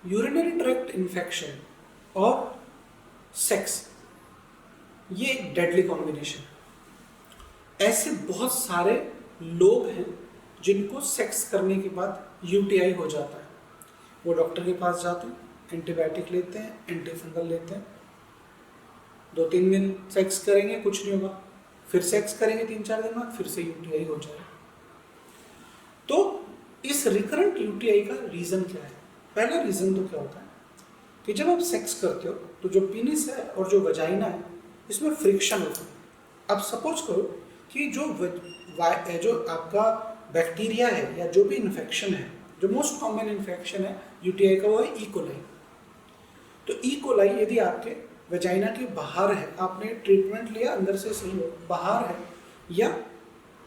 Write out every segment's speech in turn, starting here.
Urinary tract infection और sex, ये एक डेडली कॉम्बिनेशन। ऐसे बहुत सारे लोग हैं जिनको सेक्स करने के बाद यूटीआई हो जाता है। वो डॉक्टर के पास जाते हैं, एंटीबायोटिक लेते हैं, एंटी फंगल लेते हैं, 2-3 दिन सेक्स करेंगे, कुछ नहीं होगा, फिर सेक्स करेंगे 3-4 दिन बाद, फिर से यूटीआई हो जाएगा। तो इस रिकरेंट यूटीआई का रीज़न क्या है? पहला रीज़न तो क्या होता है कि जब आप सेक्स करते हो तो जो पीनिस है और जो वजाइना है, इसमें फ्रिक्शन होता है। अब सपोज करो कि जो आपका बैक्टीरिया है या जो भी इन्फेक्शन है, जो मोस्ट कॉमन इन्फेक्शन है यूटीआई का, वो है ई कोलाई। तो ई कोलाई यदि आपके वजाइना के बाहर है, आपने ट्रीटमेंट लिया, अंदर से सही हो, बाहर है, या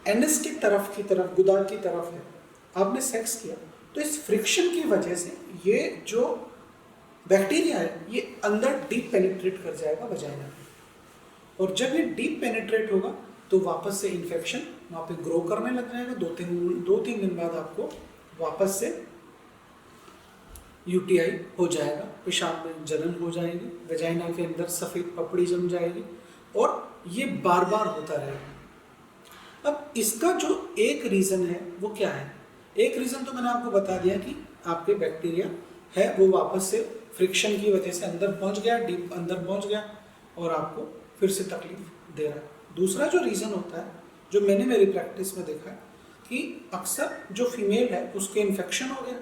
एनस की तरफ गुदा की तरफ है, आपने सेक्स किया, तो इस फ्रिक्शन की वजह से ये जो बैक्टीरिया है ये अंदर डीप पेनिट्रेट कर जाएगा वजाइना में, और जब ये डीप पेनिट्रेट होगा तो वापस से इन्फेक्शन वहाँ पे ग्रो करने लग जाएगा। 2-3 दिन बाद आपको वापस से यूटीआई हो जाएगा, पेशाब में जलन हो जाएगी, वजाइना के अंदर सफ़ेद पपड़ी जम जाएगी, और ये बार बार होता रहेगा। अब इसका जो एक रीज़न है वो क्या है? एक रीज़न तो मैंने आपको बता दिया कि आपके बैक्टीरिया है वो वापस से फ्रिक्शन की वजह से अंदर पहुंच गया, डीप अंदर पहुंच गया, और आपको फिर से तकलीफ दे रहा है। दूसरा जो रीज़न होता है, जो मैंने मेरी प्रैक्टिस में देखा है, कि अक्सर जो फीमेल है उसके इन्फेक्शन हो गया,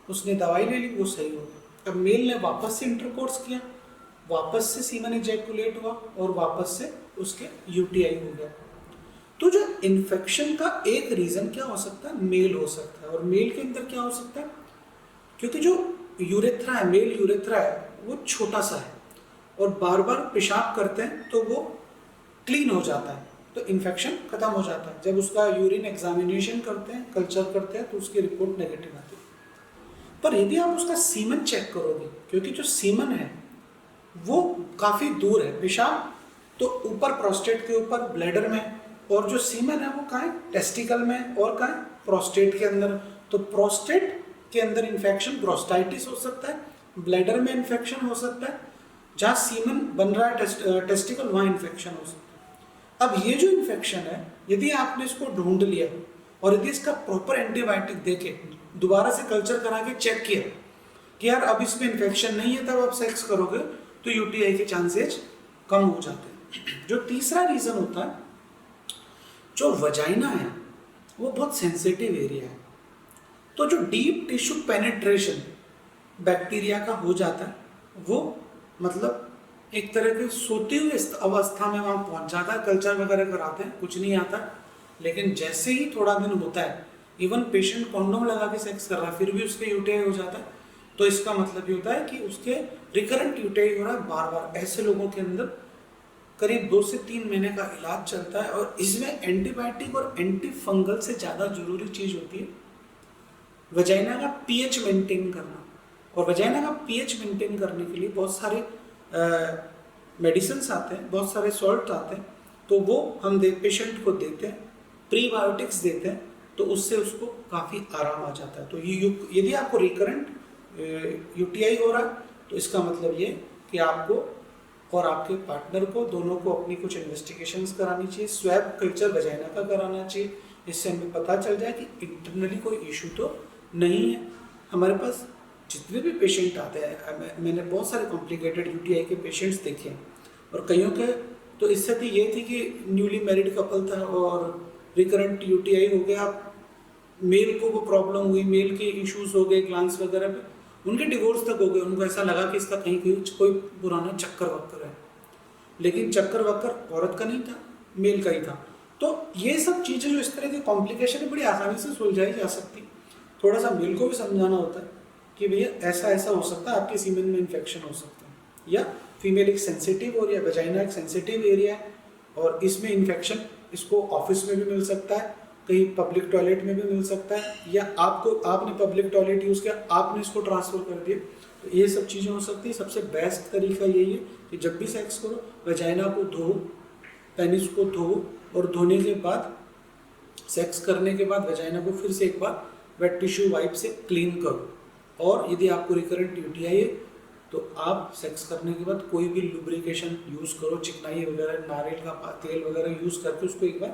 उसने दवाई ले ली, वो सही हो गया, अब मेल ने वापस से इंटरकोर्स किया, वापस से सीमन इजैकुलेट हुआ, और वापस से उसके यूटीआई हो गया। तो जो इन्फेक्शन का एक रीज़न क्या हो सकता है? मेल हो सकता है। और मेल के अंदर क्या हो सकता है? क्योंकि जो यूरेथ्रा है, मेल यूरेथ्रा है, वो छोटा सा है और बार बार पेशाब करते हैं तो वो क्लीन हो जाता है, तो इन्फेक्शन खत्म हो जाता है। जब उसका यूरिन एग्जामिनेशन करते हैं, कल्चर करते हैं, तो उसकी रिपोर्ट नेगेटिव आती है। पर यदि आप उसका सीमन चेक करोगे, क्योंकि जो सीमन है वो काफ़ी दूर है, पेशाब तो ऊपर प्रोस्टेट के ऊपर ब्लैडर में, और जो सीमन है वो कहाँ है? टेस्टिकल में, और कहाँ है? प्रोस्टेट के अंदर। तो प्रोस्टेट के अंदर इन्फेक्शन, प्रोस्टाइटिस हो सकता है, ब्लैडर में इन्फेक्शन हो सकता है, जहाँ सीमन बन रहा है टेस्टिकल, वहाँ इन्फेक्शन हो सकता है। अब ये जो इन्फेक्शन है, यदि आपने इसको ढूंढ लिया और यदि इसका प्रॉपर एंटीबायोटिक देके दोबारा से कल्चर करा के चेक किया कि यार अब इसमें इन्फेक्शन नहीं है, तब आप सेक्स करोगे तो यूटीआई के चांसेस कम हो जाते हैं। जो तीसरा रीज़न होता है, जो वजाइना है वो बहुत सेंसिटिव एरिया है, तो जो डीप टिश्यू पेनिट्रेशन बैक्टीरिया का हो जाता है, वो मतलब एक तरह के सोती हुई अवस्था में वहाँ पहुँच जाता है। कल्चर वगैरह कराते हैं, कुछ नहीं आता, लेकिन जैसे ही थोड़ा दिन होता है, इवन पेशेंट कॉन्डोम लगा के सेक्स कर रहा है, फिर भी उसके यूटीआई हो जाता है, तो इसका मतलब ये होता है कि उसके रिकरेंट यूटीआई हो रहा है बार बार। ऐसे लोगों के अंदर करीब 2 से 3 महीने का इलाज चलता है, और इसमें एंटीबायोटिक और एंटी फंगल से ज़्यादा जरूरी चीज़ होती है वजाइना का पीएच मेंटेन करना। और वजाइना का पीएच मेंटेन करने के लिए बहुत सारे मेडिसिन आते हैं, बहुत सारे सॉल्ट आते हैं, तो वो हम पेशेंट को देते हैं, प्रीबायोटिक्स देते हैं, तो उससे उसको काफ़ी आराम आ जाता है। तो यदि आपको रिकरेंट यूटीआई हो रहा है, तो इसका मतलब ये कि आपको और आपके पार्टनर को, दोनों को अपनी कुछ इन्वेस्टिगेशंस करानी चाहिए, स्वैब कल्चर वजाइना का कराना चाहिए, इससे हमें पता चल जाए कि इंटरनली कोई इशू तो नहीं है। हमारे पास जितने भी पेशेंट आते हैं, मैंने बहुत सारे कॉम्प्लिकेटेड यूटीआई के पेशेंट्स देखे हैं, और कईयों के तो स्थिति ये थी कि न्यूली मैरिड कपल था और रिकरेंट यूटीआई हो गया, मेल को वो प्रॉब्लम हुई, मेल के इश्यूज हो गए ग्लांस वगैरह पे, उनके डिवोर्स तक हो गए। उनको ऐसा लगा कि इसका कहीं कोई पुराना चक्कर वक्कर है, लेकिन चक्कर वक्कर औरत का नहीं था, मेल का ही था। तो ये सब चीज़ें जो इस तरह की कॉम्प्लिकेशन है, बड़ी आसानी से सुलझाई जा सकती। थोड़ा सा मेल को भी समझाना होता है कि भैया ऐसा ऐसा हो सकता है, आपके सीमेन में इन्फेक्शन हो सकता है, या फीमेल एक सेंसिटिव और या वजाइना एक सेंसिटिव एरिया है, और इसमें इन्फेक्शन इसको ऑफिस में भी मिल सकता है, कहीं पब्लिक टॉयलेट में भी मिल सकता है, या आपने पब्लिक टॉयलेट यूज़ किया, आपने इसको ट्रांसफ़र कर दिया, तो ये सब चीज़ें हो सकती है। सबसे बेस्ट तरीका यही है कि जब भी सेक्स करो, वजाइना को धो, पेनिस को धो, और धोने के बाद, सेक्स करने के बाद वजाइना को फिर से एक बार वेट टिश्यू वाइप से क्लीन करो, और यदि आपको रिकरेंट यूटीआई है तो आप सेक्स करने के बाद कोई भी लुब्रिकेशन यूज़ करो, चिकनाई वगैरह, नारियल का तेल वगैरह यूज़ करके उसको एक बार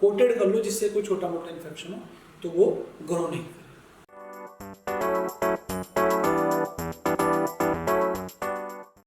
कोटेड कर लो, जिससे कोई छोटा मोटा इन्फेक्शन हो तो वो ग्रो नहीं करे।